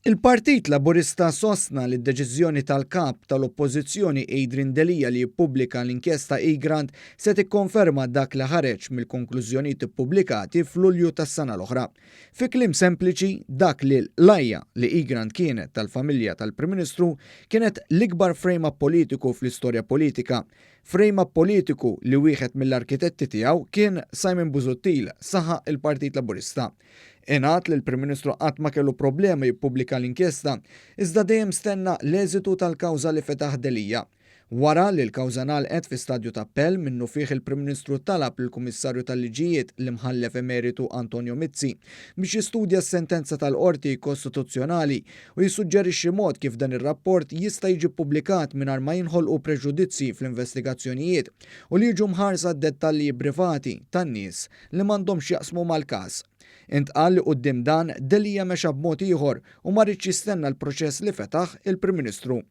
Il-Partit Laburista sostna li d-deċiżjoni tal-kap tal-Oppożizzjoni Adrian Delija li jippubblika l-inkjesta Egrant se tikkonferma dak li ħareġ mill-konklużjonijiet ippubblikati f'Lulju tas-sena l-oħra. Fi kliem sempliċi, dak li l-lajja li Egrant kienet tal-familja tal-Prim Ministru kienet l-ikbar frame-up politiku fl-istorja politika. Frame-up politiku li wieħed mill-arkitetti tiegħu kien Simon Busuttil, saħaq il-Partit Laburista. Ingħad li l-Prim Ministru qatt ma kellu problema jippubblika l-inkjesta, iżda dejjem stenna l-eżitu tal-kawża li fetaħ Delija. Wara li l-kawża ngħalqet fi stadju ta' appell minnu fih il-Prim Ministru talab lill-Kummissarju tal-Liġijiet l-imħallef emeritu Antonio Mizzi biex jistudja s-sentenza tal-Qorti Kostituzzjonali u jissuġġerixxi mod kif dan ir-rapport jista' jiġi ppubblikat mingħajr ma jinħolqu preġudizzi fl-investigazzjonijiet u li jiġu mħarsa d-dettalji privati tan-nies li m'għandhomx jaqsmu mal-każ. Intqal li quddiem dan Delija mexa b'mod ieħor u ma rridx jistenna l-proċess li fetaħ il-Prim Ministru.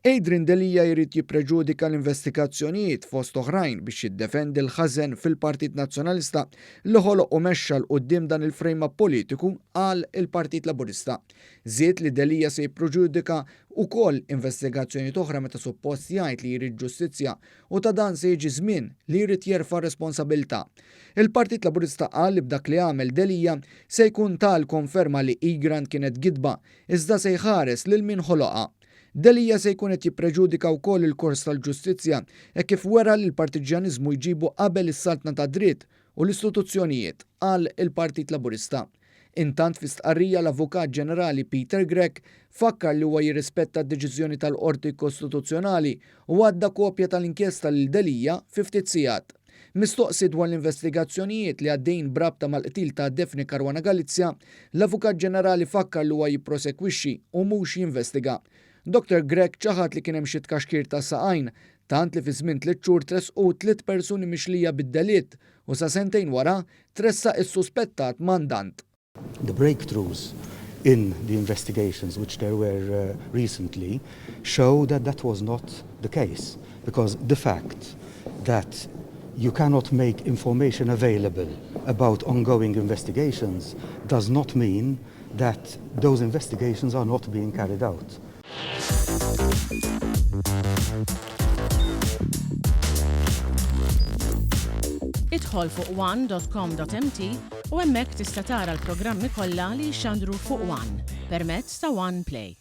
Adrian Delija jrid jippreġudika l-investigazzjonijiet fost oħrajn biex jiddefendi l-ħażen fil-Partit Nazzjonalista li ħoloq u mexxa l quddiem dan il-frame politiku għal il-Partit Laburista. Żied li Delija se jippreġudika wkoll investigazzjonijiet oħra meta suppost jgħid li jrid ġustizzja u ta' dan se jiġi żmien li jrid jerfa' responsabilità. Il-Partit Laburista qal li b'dak li għamel Delija se jkun tal konferma li Egrant kienet gidba iżda se jħares lil min ħoloqha. Delija se jkun qed jippreġudika wkoll il-kors tal-ġustizzja hekk kif wera li l-partiġjaniżmu jġibu qabel is-saltna ta' dritt u l-istituzzjonijiet qal il-Partit Laburista. Intant fi stqarrija l-Avukat Ġenerali Peter Grech fakkar li huwa jirrispetta d-deċiżjoni tal-Qorti Kostituzzjonali u għadda kopja tal-inkjesta lil Delija fi ftit sigħat. Mistoqsi dwar l-investigazzjonijiet li għaddejn brabta mal-qtil ta' Defni Caruana Galizia, l-Avukat Ġenerali fakkar li huwa jipprosekwixxi u mhux jinvestiga. Dr. Grech ċaħat li kien hemm xi tkaxkir ta' saqajn, tant li fi żmien 3 xhur tresqu 3 persuni mixlija bid-delitt u sa sentejn wara tressaq is-suspettat mandant. The breakthroughs in the investigations which there were recently show that that was not the case, because the fact that you cannot make information available about ongoing investigations does not mean that those investigations are not being carried out. Idħol fuq one.com.mt u hemmhekk tista' tara l-programmi kollha li jxandru fuq One permezz ta' One Play.